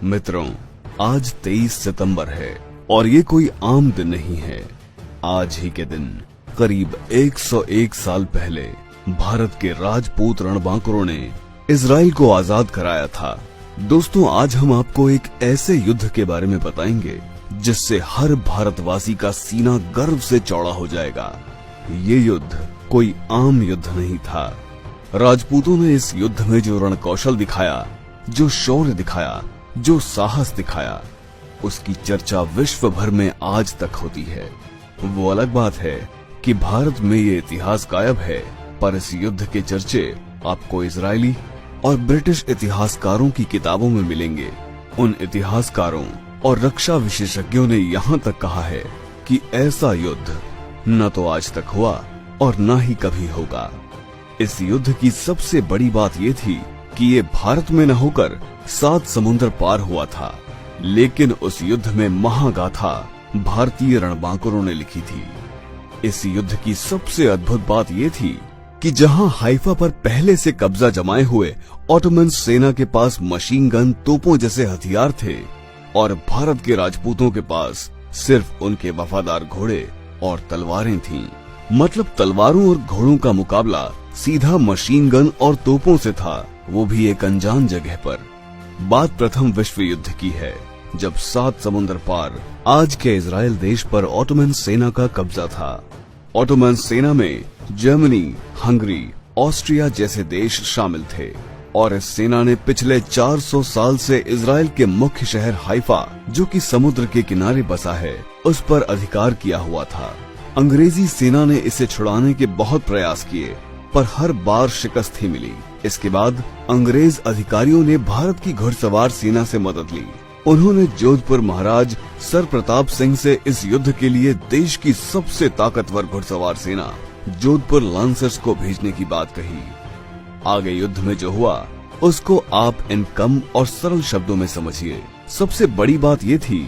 मित्रों, आज 23 सितंबर है और ये कोई आम दिन नहीं है। आज ही के दिन करीब 101 साल पहले भारत के राजपूत रणबांकुरों ने इजराइल को आजाद कराया था। दोस्तों, आज हम आपको एक ऐसे युद्ध के बारे में बताएंगे जिससे हर भारतवासी का सीना गर्व से चौड़ा हो जाएगा। ये युद्ध कोई आम युद्ध नहीं था। राजपूतों ने इस युद्ध में जो रणकौशल दिखाया, जो शौर्य दिखाया, जो साहस दिखाया, उसकी चर्चा विश्व भर में आज तक होती है। वो अलग बात है कि भारत में ये इतिहास गायब है, पर इस युद्ध के चर्चे आपको इजरायली और ब्रिटिश इतिहासकारों की किताबों में मिलेंगे। उन इतिहासकारों और रक्षा विशेषज्ञों ने यहाँ तक कहा है कि ऐसा युद्ध न तो आज तक हुआ और न ही कभी होगा। इस युद्ध की सबसे बड़ी बात ये थी कि ये भारत में न होकर 7 समुद्र पार हुआ था, लेकिन उस युद्ध में महागाथा भारतीय रणबांकुरों ने लिखी थी। इस युद्ध की सबसे अद्भुत बात ये थी कि जहां हाइफा पर पहले से कब्जा जमाए हुए ऑटोमन सेना के पास मशीन गन, तोपों जैसे हथियार थे और भारत के राजपूतों के पास सिर्फ उनके वफादार घोड़े और तलवारें थीं। मतलब तलवारों और घोड़ों का मुकाबला सीधा मशीन गन और तोपों से था, वो भी एक अनजान जगह पर। बात प्रथम विश्व युद्ध की है, जब 7 समुद्र पार आज के इजराइल देश पर ऑटोमन सेना का कब्जा था। ऑटोमन सेना में जर्मनी, हंगरी, ऑस्ट्रिया जैसे देश शामिल थे और इस सेना ने पिछले 400 साल से इजराइल के मुख्य शहर हाइफा, जो कि समुद्र के किनारे बसा है, उस पर अधिकार किया हुआ था। अंग्रेजी सेना ने इसे छुड़ाने के बहुत प्रयास किए, पर हर बार शिकस्त ही मिली। इसके बाद अंग्रेज अधिकारियों ने भारत की घुड़सवार सेना से मदद ली। उन्होंने जोधपुर महाराज सर प्रताप सिंह से इस युद्ध के लिए देश की सबसे ताकतवर घुड़सवार सेना जोधपुर लांसर्स को भेजने की बात कही। आगे युद्ध में जो हुआ उसको आप इन कम और सरल शब्दों में समझिए। सबसे बड़ी बात ये थी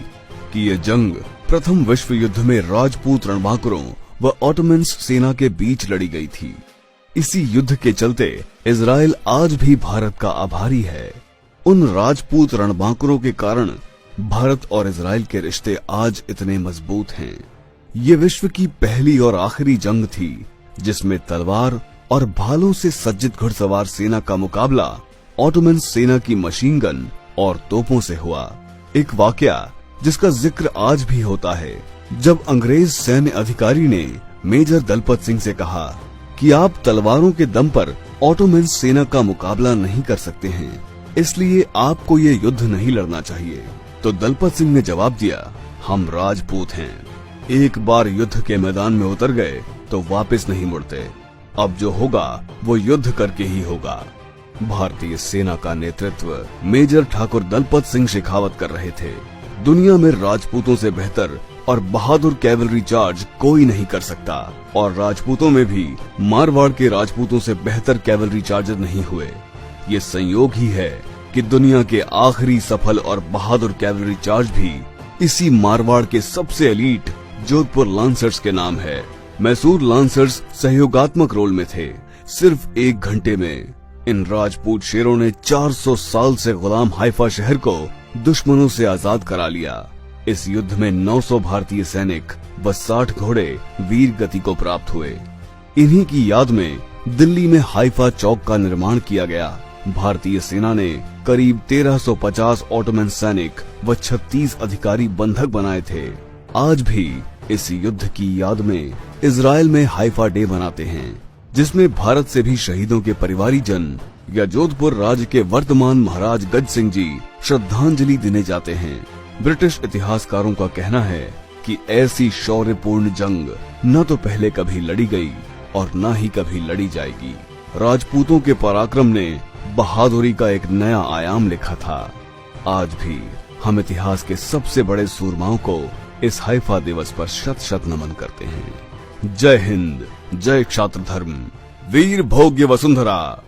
कि ये जंग प्रथम विश्व युद्ध में राजपूत रणबांकुरों व ऑटोमन्स सेना के बीच लड़ी गई थी। इसी युद्ध के चलते इजराइल आज भी भारत का आभारी है। उन राजपूत रणबांकुरों के कारण भारत और इजराइल के रिश्ते आज इतने मजबूत हैं। ये विश्व की पहली और आखिरी जंग थी जिसमें तलवार और भालों से सज्जित घुड़सवार सेना का मुकाबला ऑटोमन सेना की मशीन गन और तोपों से हुआ। एक वाकया जिसका जिक्र आज भी होता है, जब अंग्रेज सैन्य अधिकारी ने मेजर दलपत सिंह से कहा कि आप तलवारों के दम पर ऑटोमन सेना का मुकाबला नहीं कर सकते हैं, इसलिए आपको ये युद्ध नहीं लड़ना चाहिए। तो दलपत सिंह ने जवाब दिया, हम राजपूत हैं, एक बार युद्ध के मैदान में उतर गए तो वापस नहीं मुड़ते। अब जो होगा वो युद्ध करके ही होगा। भारतीय सेना का नेतृत्व मेजर ठाकुर दलपत सिंह शेखावत कर रहे थे। दुनिया में राजपूतों से बेहतर और बहादुर कैवलरी चार्ज कोई नहीं कर सकता, और राजपूतों में भी मारवाड़ के राजपूतों से बेहतर कैवलरी चार्जर नहीं हुए। ये संयोग ही है कि दुनिया के आखिरी सफल और बहादुर कैवलरी चार्ज भी इसी मारवाड़ के सबसे एलीट जोधपुर लांसर्स के नाम है। मैसूर लांसर्स सहयोगात्मक रोल में थे। सिर्फ 1 घंटे में इन राजपूत शेरों ने 400 साल से गुलाम हाइफा शहर को दुश्मनों से आजाद करा लिया। इस युद्ध में 900 भारतीय सैनिक व 60 घोड़े वीर गति को प्राप्त हुए। इन्हीं की याद में दिल्ली में हाइफा चौक का निर्माण किया गया। भारतीय सेना ने करीब 1350 ऑटोमन सैनिक व 36 अधिकारी बंधक बनाए थे। आज भी इस युद्ध की याद में इजराइल में हाइफा डे मनाते हैं, जिसमें भारत से भी शहीदों के परिवारीजन या जोधपुर राज्य के वर्तमान महाराज गज सिंह जी श्रद्धांजलि देने जाते हैं। ब्रिटिश इतिहासकारों का कहना है कि ऐसी शौर्यपूर्ण जंग न तो पहले कभी लड़ी गई और न ही कभी लड़ी जाएगी। राजपूतों के पराक्रम ने बहादुरी का एक नया आयाम लिखा था। आज भी हम इतिहास के सबसे बड़े सूरमाओं को इस हाइफा दिवस पर शत शत नमन करते हैं। जय हिंद, जय क्षात्र धर्म, वीर भोग्य वसुंधरा।